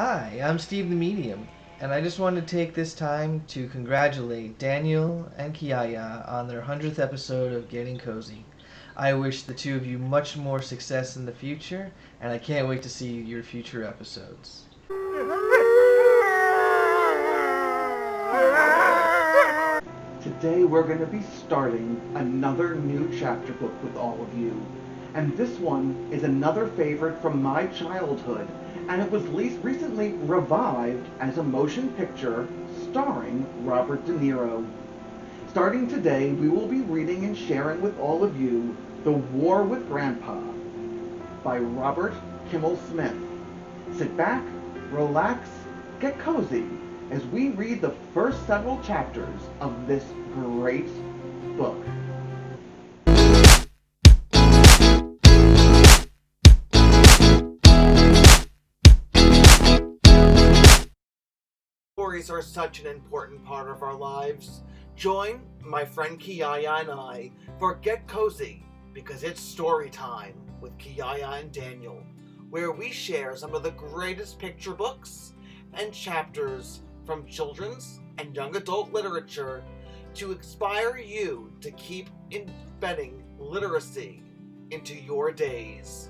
Hi, I'm Steve the Medium, and I just wanted to take this time to congratulate Daniel and Kiyaya on their 100th episode of Getting Cozy. I wish the two of you much more success in the future, and I can't wait to see your future episodes. Today we're going to be starting another new chapter book with all of you. And this one is another favorite from my childhood, and it was recently revived as a motion picture starring Robert DeNiro. Starting today, we will be reading and sharing with all of you The War with Grandpa by Robert Kimmel Smith. Sit back, relax, get cozy as we read the first several chapters of this great book. Stories are such an important part of our lives. Join my friend Kiyaya and I for Get Cozy, because it's story time with Kiyaya and Daniel, where we share some of the greatest picture books and chapters from children's and young adult literature to inspire you to keep embedding literacy into your days.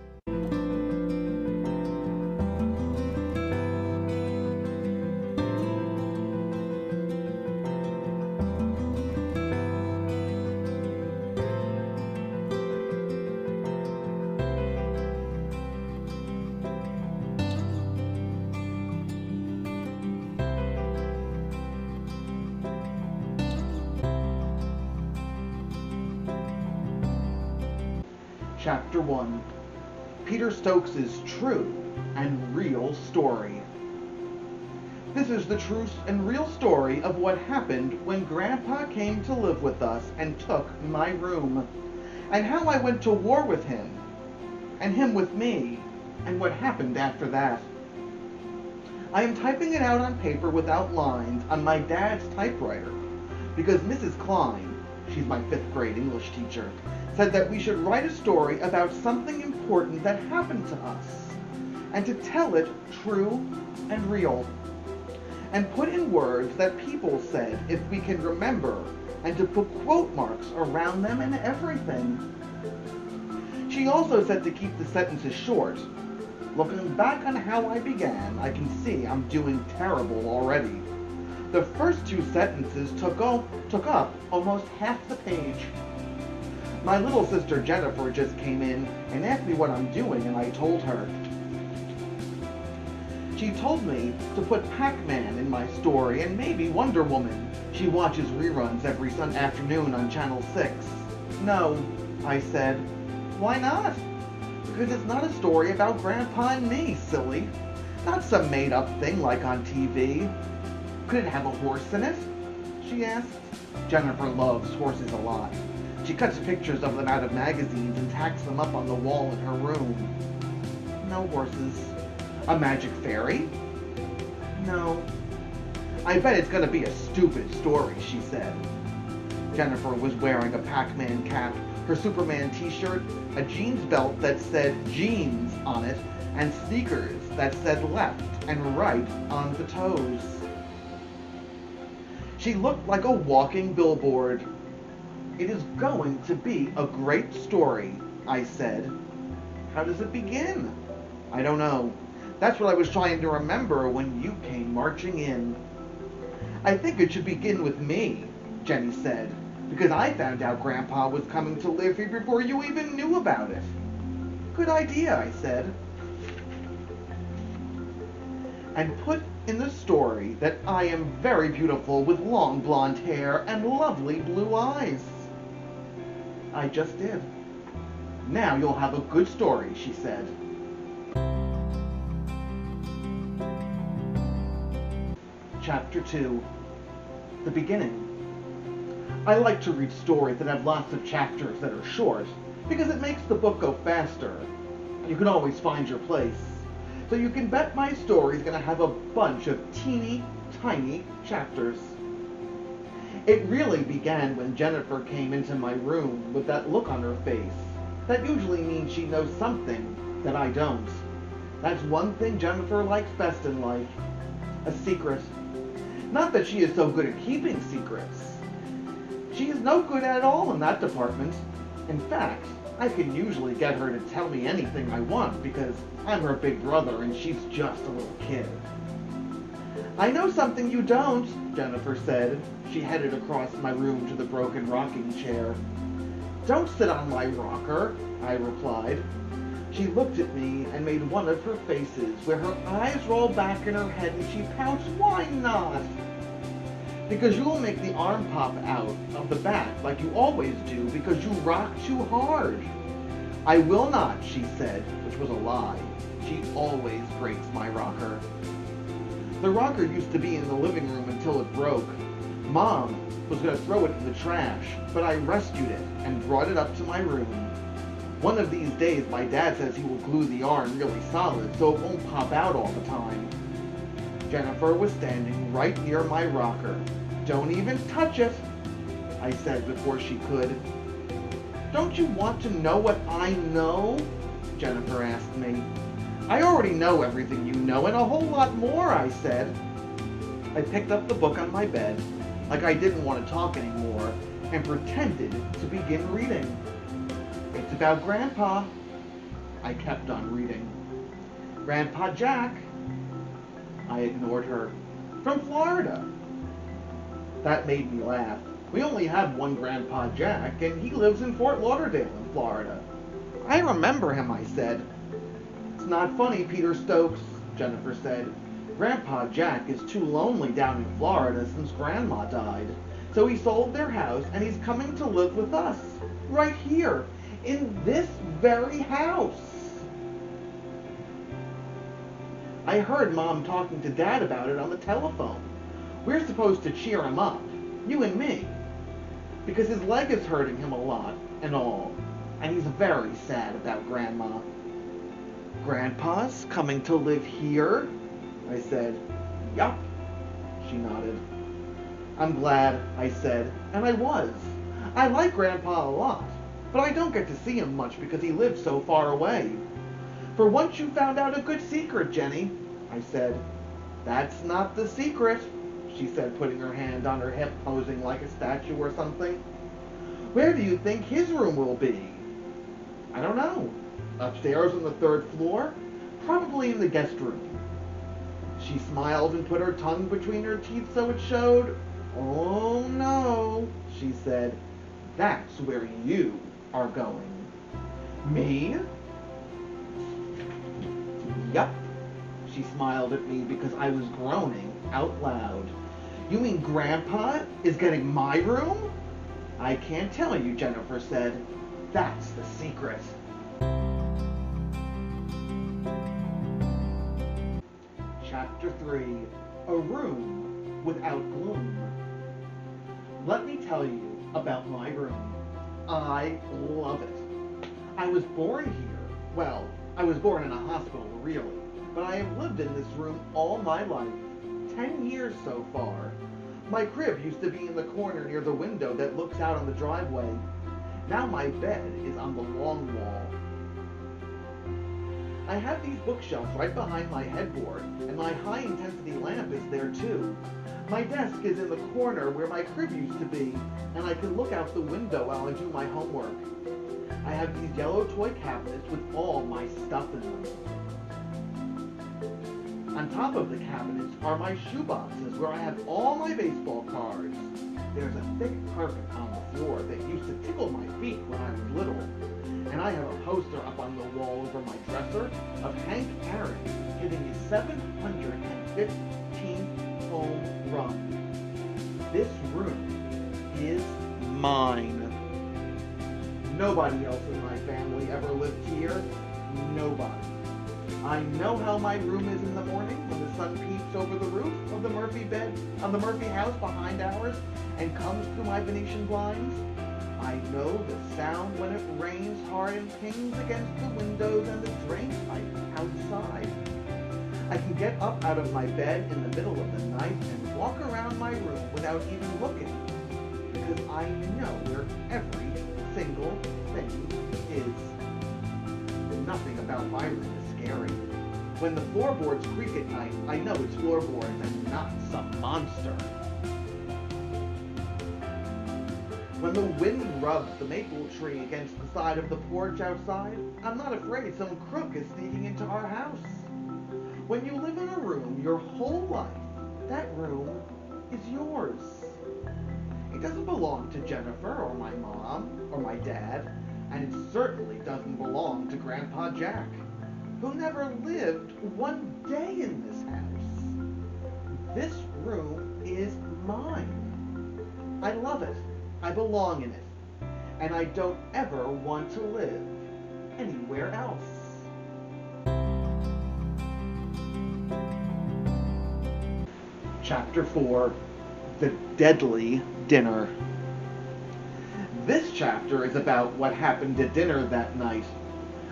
Chapter 1. Peter Stokes' True and Real Story. This is the true and real story of what happened when Grandpa came to live with us and took my room, and how I went to war with him, and him with me, and what happened after that. I am typing it out on paper without lines on my dad's typewriter, because Mrs. Klein, she's my 5th grade English teacher, said that we should write a story about something important that happened to us, and to tell it true and real, and put in words that people said if we can remember, and to put quote marks around them and everything. She also said to keep the sentences short. Looking back on how I began, I can see I'm doing terrible already. The first 2 sentences took up almost half the page. My little sister Jennifer just came in and asked me what I'm doing, and I told her. She told me to put Pac-Man in my story and maybe Wonder Woman. She watches reruns every Sunday afternoon on Channel 6. No, I said. Why not? Because it's not a story about Grandpa and me, silly. Not some made-up thing like on TV. Could it have a horse in it? She asked. Jennifer loves horses a lot. She cuts pictures of them out of magazines and tacks them up on the wall in her room. No horses. A magic fairy? No. I bet it's gonna be a stupid story, she said. Jennifer was wearing a Pac-Man cap, her Superman t-shirt, a jeans belt that said jeans on it, and sneakers that said left and right on the toes. She looked like a walking billboard. It is going to be a great story, I said. How does it begin? I don't know. That's what I was trying to remember when you came marching in. I think it should begin with me, Jenny said, because I found out Grandpa was coming to live here before you even knew about it. Good idea, I said. And put in the story that I am very beautiful with long blonde hair and lovely blue eyes. I just did. Now you'll have a good story, she said. Chapter 2. The Beginning. I like to read stories that have lots of chapters that are short, because it makes the book go faster. You can always find your place. So you can bet my story's gonna have a bunch of teeny, tiny chapters. It really began when Jennifer came into my room with that look on her face. That usually means she knows something that I don't. That's one thing Jennifer likes best in life. A secret. Not that she is so good at keeping secrets. She is no good at all in that department. In fact, I can usually get her to tell me anything I want because I'm her big brother and she's just a little kid. I know something you don't, Jennifer said. She headed across my room to the broken rocking chair. Don't sit on my rocker, I replied. She looked at me and made one of her faces where her eyes rolled back in her head and she pouted, "Why not?" "Because you'll make the arm pop out of the back like you always do because you rock too hard." "I will not," she said, which was a lie. She always breaks my rocker. The rocker used to be in the living room until it broke. Mom was going to throw it in the trash, but I rescued it and brought it up to my room. One of these days, my dad says he will glue the arm really solid so it won't pop out all the time. Jennifer was standing right near my rocker. "Don't even touch it," I said before she could. "Don't you want to know what I know?" Jennifer asked me. "I already know everything you know and a whole lot more," I said. I picked up the book on my bed, like I didn't want to talk anymore, and pretended to begin reading. "It's about Grandpa." I kept on reading. "Grandpa Jack." I ignored her. "From Florida." That made me laugh. We only have one Grandpa Jack, and he lives in Fort Lauderdale in Florida. "I remember him," I said. "It's not funny, Peter Stokes," Jennifer said. "Grandpa Jack is too lonely down in Florida since Grandma died. So he sold their house and he's coming to live with us. Right here. In this very house." I heard Mom talking to Dad about it on the telephone. We're supposed to cheer him up, you and me, because his leg is hurting him a lot and all, and he's very sad about Grandma. "Grandpa's coming to live here?" I said. "Yup," she nodded. "I'm glad," I said, and I was. I like Grandpa a lot, but I don't get to see him much because he lives so far away. "For once you found out a good secret, Jenny," I said. "That's not the secret," she said, putting her hand on her hip, posing like a statue or something. "Where do you think his room will be?" "I don't know. Upstairs on the 3rd floor? Probably in the guest room." She smiled and put her tongue between her teeth so it showed. "Oh no," she said. "That's where you are going." "Me?" "Yup." She smiled at me because I was groaning out loud. "You mean Grandpa is getting my room?" "I can't tell you," Jennifer said. "That's the secret." Chapter 3. A Room Without Gloom. Let me tell you about my room. I love it. I was born here. Well, I was born in a hospital, really, but I have lived in this room all my life. 10 years so far. My crib used to be in the corner near the window that looks out on the driveway. Now my bed is on the long wall. I have these bookshelves right behind my headboard, and my high-intensity lamp is there too. My desk is in the corner where my crib used to be, and I can look out the window while I do my homework. I have these yellow toy cabinets with all my stuff in them. On top of the cabinets are my shoe boxes where I have all my baseball cards. There's a thick carpet on the floor that used to tickle my feet when I was little. And I have a poster up on the wall over my dresser of Hank Aaron hitting his 715th home run. This room is mine. Nobody else in my family ever lived here. Nobody. I know how my room is in the morning when the sun peeps over the roof of the Murphy house behind ours and comes through my Venetian blinds. I know the sound when it rains hard and pings against the windows and the drain pipe outside. I can get up out of my bed in the middle of the night and walk around my room without even looking, because I know where every single thing is. Nothing about my room is scary. When the floorboards creak at night, I know it's floorboards and not some monster. When the wind rubs the maple tree against the side of the porch outside, I'm not afraid some crook is sneaking into our house. When you live in a room your whole life, that room is yours. It doesn't belong to Jennifer or my mom or my dad, and it certainly doesn't belong to Grandpa Jack, who never lived one day in this house. This room is mine. I love it. I belong in it. And I don't ever want to live anywhere else. Chapter 4, The Deadly Dinner. This chapter is about what happened at dinner that night.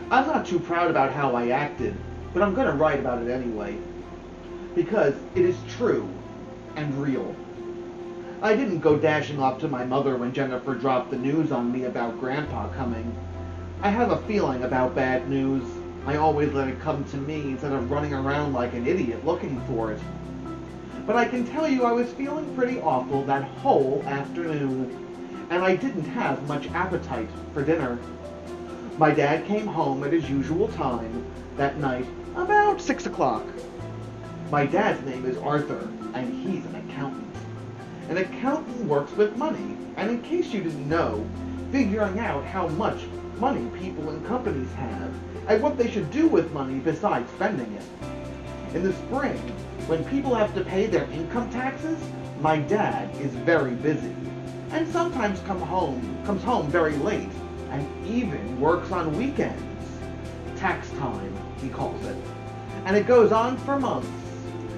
I'm not too proud about how I acted, but I'm going to write about it anyway, because it is true and real. I didn't go dashing off to my mother when Jennifer dropped the news on me about Grandpa coming. I have a feeling about bad news. I always let it come to me instead of running around like an idiot looking for it. But I can tell you I was feeling pretty awful that whole afternoon, and I didn't have much appetite for dinner. My dad came home at his usual time that night, about 6 o'clock. My dad's name is Arthur, and he's an accountant. An accountant works with money, and in case you didn't know, figuring out how much money people and companies have, and what they should do with money besides spending it. In the spring, when people have to pay their income taxes, my dad is very busy, and sometimes comes home very late, and even works on weekends. Tax time, he calls it. And it goes on for months.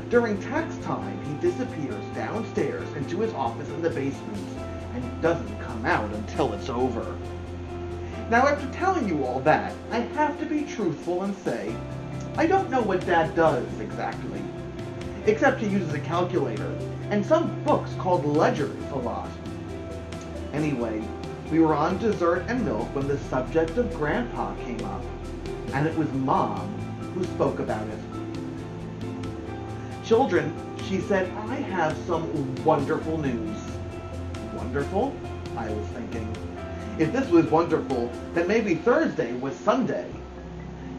During tax time, he disappears downstairs into his office in the basement and doesn't come out until it's over. Now, after telling you all that, I have to be truthful and say, I don't know what Dad does exactly, except he uses a calculator and some books called ledgers a lot. Anyway, we were on dessert and milk when the subject of Grandpa came up, and it was Mom who spoke about it. Children, she said, I have some wonderful news. Wonderful? I was thinking. If this was wonderful, then maybe Thursday was Sunday.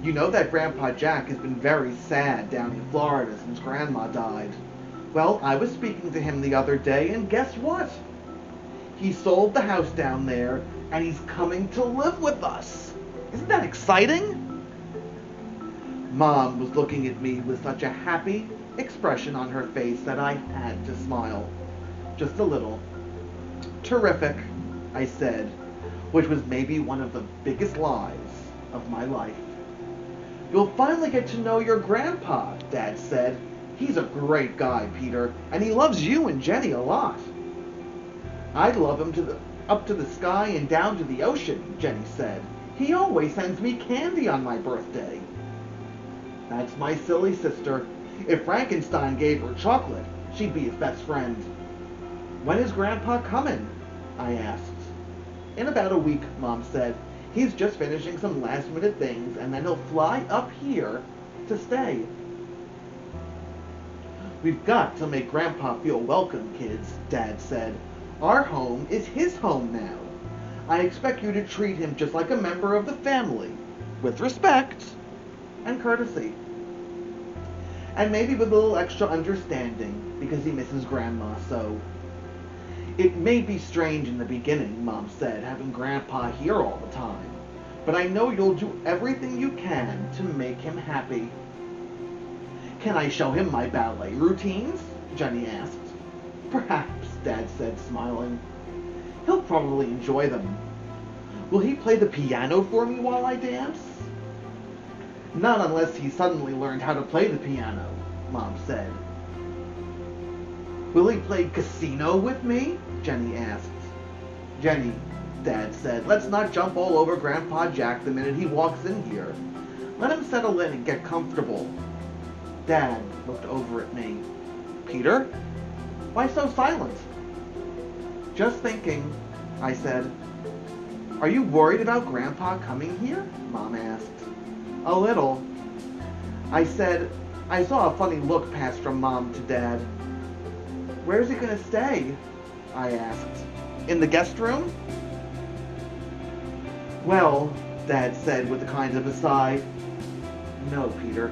You know that Grandpa Jack has been very sad down in Florida since Grandma died. Well, I was speaking to him the other day, and guess what? He sold the house down there, and he's coming to live with us. Isn't that exciting? Mom was looking at me with such a happy expression on her face that I had to smile. Just a little. Terrific, I said, which was maybe one of the biggest lies of my life. You'll finally get to know your grandpa, Dad said. He's a great guy, Peter, and he loves you and Jenny a lot. I'd love him up to the sky and down to the ocean, Jenny said. He always sends me candy on my birthday. That's my silly sister. If Frankenstein gave her chocolate, she'd be his best friend. When is Grandpa coming? I asked. In about a week, Mom said. He's just finishing some last-minute things, and then he'll fly up here to stay. We've got to make Grandpa feel welcome, kids, Dad said. Our home is his home now. I expect you to treat him just like a member of the family, with respect and courtesy. And maybe with a little extra understanding, because he misses Grandma so. It may be strange in the beginning, Mom said, having Grandpa here all the time, but I know you'll do everything you can to make him happy. Can I show him my ballet routines? Jenny asked. Perhaps, Dad said, smiling. He'll probably enjoy them. Will he play the piano for me while I dance? Not unless he suddenly learned how to play the piano, Mom said. Will he play casino with me? Jenny asked. Jenny, Dad said, let's not jump all over Grandpa Jack the minute he walks in here. Let him settle in and get comfortable. Dad looked over at me. Peter? Why so silent? Just thinking, I said. Are you worried about Grandpa coming here? Mom asked. A little. I said, I saw a funny look pass from Mom to Dad. Where's he gonna stay? I asked. In the guest room? Well, Dad said with a kind of a sigh. No, Peter.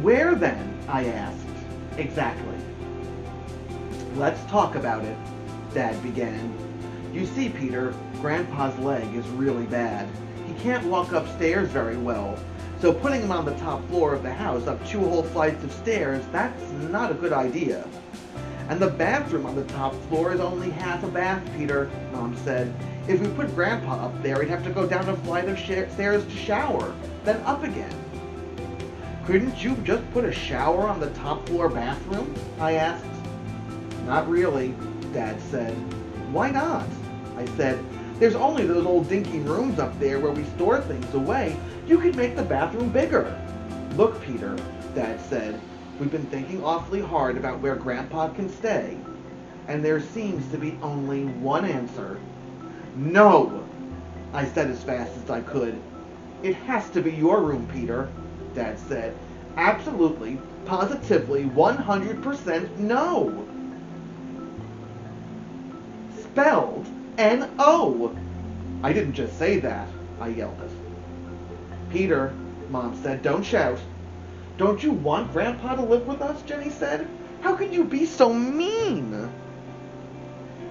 Where then? I asked. Exactly. Let's talk about it, Dad began. You see, Peter, Grandpa's leg is really bad. He can't walk upstairs very well, so putting him on the top floor of the house up 2 whole flights of stairs, that's not a good idea. And the bathroom on the top floor is only half a bath, Peter, Mom said. If we put Grandpa up there, he'd have to go down a flight of stairs to shower, then up again. Couldn't you just put a shower on the top floor bathroom? I asked. Not really, Dad said. Why not? I said. There's only those old dinky rooms up there where we store things away. You could make the bathroom bigger. Look, Peter, Dad said. We've been thinking awfully hard about where Grandpa can stay, and there seems to be only one answer. No, I said as fast as I could. It has to be your room, Peter, Dad said. Absolutely, positively, 100% no. Spelled N-O. I didn't just say that, I yelled it. Peter, Mom said, don't shout. Don't you want Grandpa to live with us? Jenny said. How can you be so mean?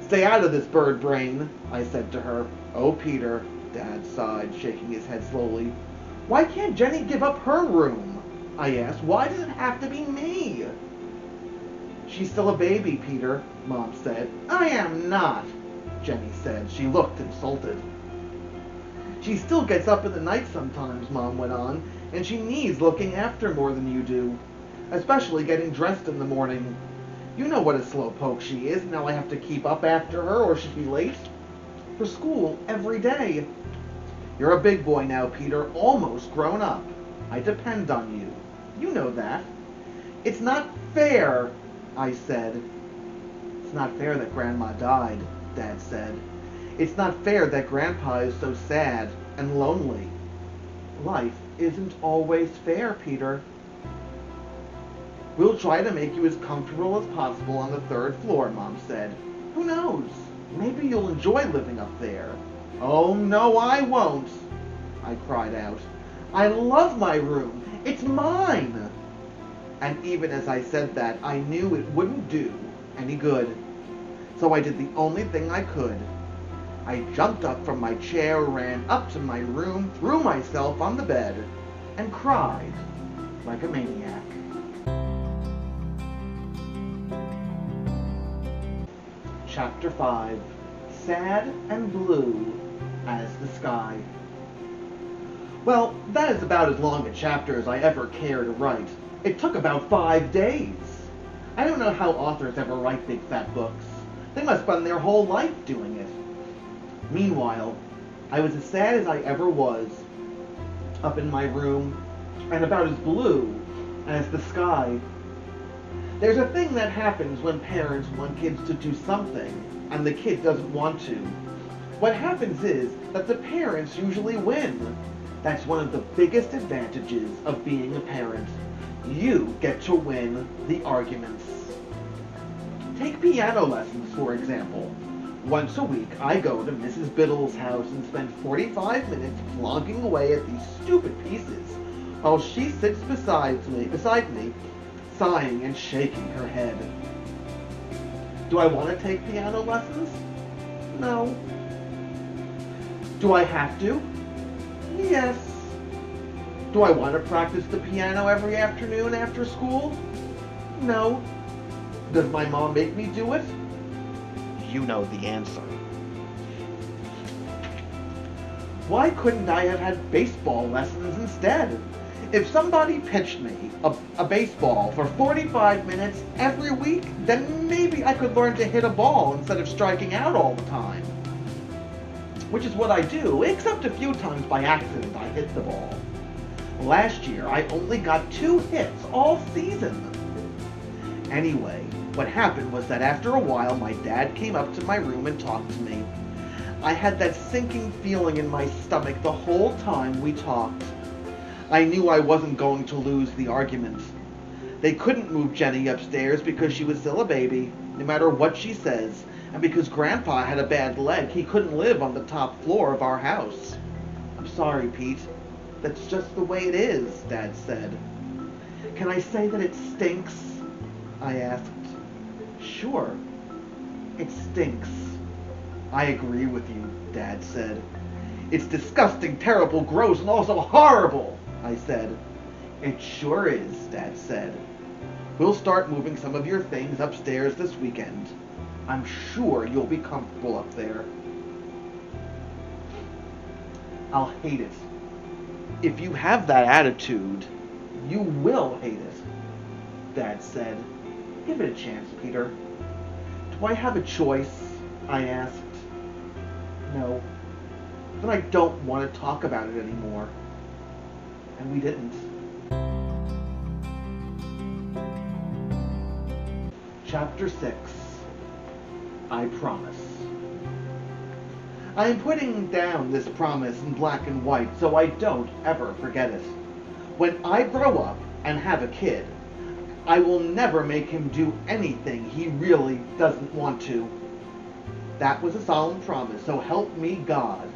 Stay out of this, bird brain, I said to her. Oh, Peter, Dad sighed, shaking his head slowly. Why can't Jenny give up her room? I asked. Why does it have to be me? She's still a baby, Peter, Mom said. I am not, Jenny said. She looked insulted. She still gets up in the night sometimes, Mom went on, and she needs looking after more than you do, especially getting dressed in the morning. You know what a slowpoke she is. Now I have to keep up after her or she'll be late for school every day. You're a big boy now, Peter, almost grown up. I depend on you. You know that. It's not fair, I said. It's not fair that Grandma died, Dad said. It's not fair that Grandpa is so sad and lonely. Life isn't always fair, Peter. We'll try to make you as comfortable as possible on the 3rd floor, Mom said. Who knows? Maybe you'll enjoy living up there. Oh, no, I won't, I cried out. I love my room. It's mine. And even as I said that, I knew it wouldn't do any good. So I did the only thing I could. I jumped up from my chair, ran up to my room, threw myself on the bed, and cried like a maniac. Chapter 5. Sad and Blue as the Sky. Well, that is about as long a chapter as I ever care to write. It took about 5 days. I don't know how authors ever write big fat books. They must spend their whole life doing it. Meanwhile, I was as sad as I ever was, up in my room, and about as blue as the sky. There's a thing that happens when parents want kids to do something, and the kid doesn't want to. What happens is that the parents usually win. That's one of the biggest advantages of being a parent. You get to win the arguments. Take piano lessons, for example. Once a week, I go to Mrs. Biddle's house and spend 45 minutes flogging away at these stupid pieces, while she sits beside me, sighing and shaking her head. Do I want to take piano lessons? No. Do I have to? Yes. Do I want to practice the piano every afternoon after school? No. Does my mom make me do it? You know the answer. Why couldn't I have had baseball lessons instead? If somebody pitched me a baseball for 45 minutes every week, then maybe I could learn to hit a ball instead of striking out all the time. Which is what I do, except a few times by accident I hit the ball. Last year, I only got 2 hits all season. Anyway, what happened was that after a while, my dad came up to my room and talked to me. I had that sinking feeling in my stomach the whole time we talked. I knew I wasn't going to lose the argument. They couldn't move Jenny upstairs because she was still a baby, no matter what she says, and because Grandpa had a bad leg, he couldn't live on the top floor of our house. I'm sorry, Pete. That's just the way it is, Dad said. Can I say that it stinks? I asked. Sure. It stinks. I agree with you, Dad said. It's disgusting, terrible, gross, and also horrible, I said. It sure is, Dad said. We'll start moving some of your things upstairs this weekend. I'm sure you'll be comfortable up there. I'll hate it. If you have that attitude, you will hate it, Dad said. Give it a chance, Peter. Do I have a choice? I asked. No. Then I don't want to talk about it anymore. And we didn't. Chapter 6. I Promise. I am putting down this promise in black and white so I don't ever forget it. When I grow up and have a kid, I will never make him do anything he really doesn't want to. That was a solemn promise, so help me God.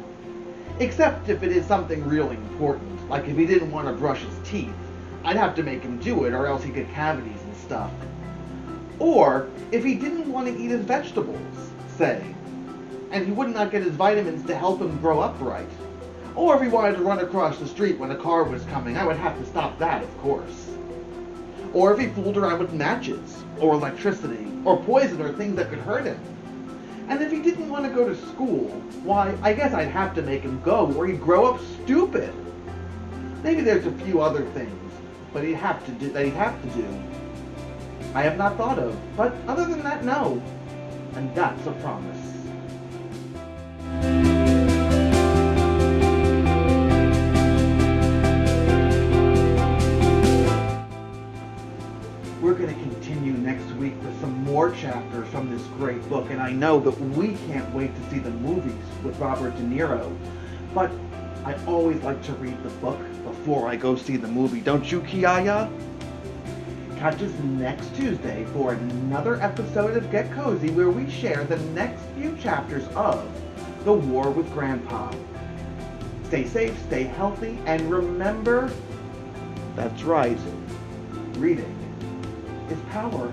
Except if it is something really important, like if he didn't want to brush his teeth, I'd have to make him do it or else he'd get cavities and stuff. Or if he didn't want to eat his vegetables, say, and he would not get his vitamins to help him grow up right. Or if he wanted to run across the street when a car was coming, I would have to stop that, of course. Or if he fooled around with matches, or electricity, or poison, or things that could hurt him. And if he didn't want to go to school, why, I guess I'd have to make him go, or he'd grow up stupid. Maybe there's a few other things, but he'd have to do. I have not thought of, but other than that, no. And that's a promise. We're going to continue next week with some more chapters from this great book, and I know that we can't wait to see the movies with Robert DeNiro, but I always like to read the book before I go see the movie. Don't you, Kiyaya? Catch us next Tuesday for another episode of Get Cozy, where we share the next few chapters of The War with Grandpa. Stay safe, stay healthy, and remember, that's right, reading is power.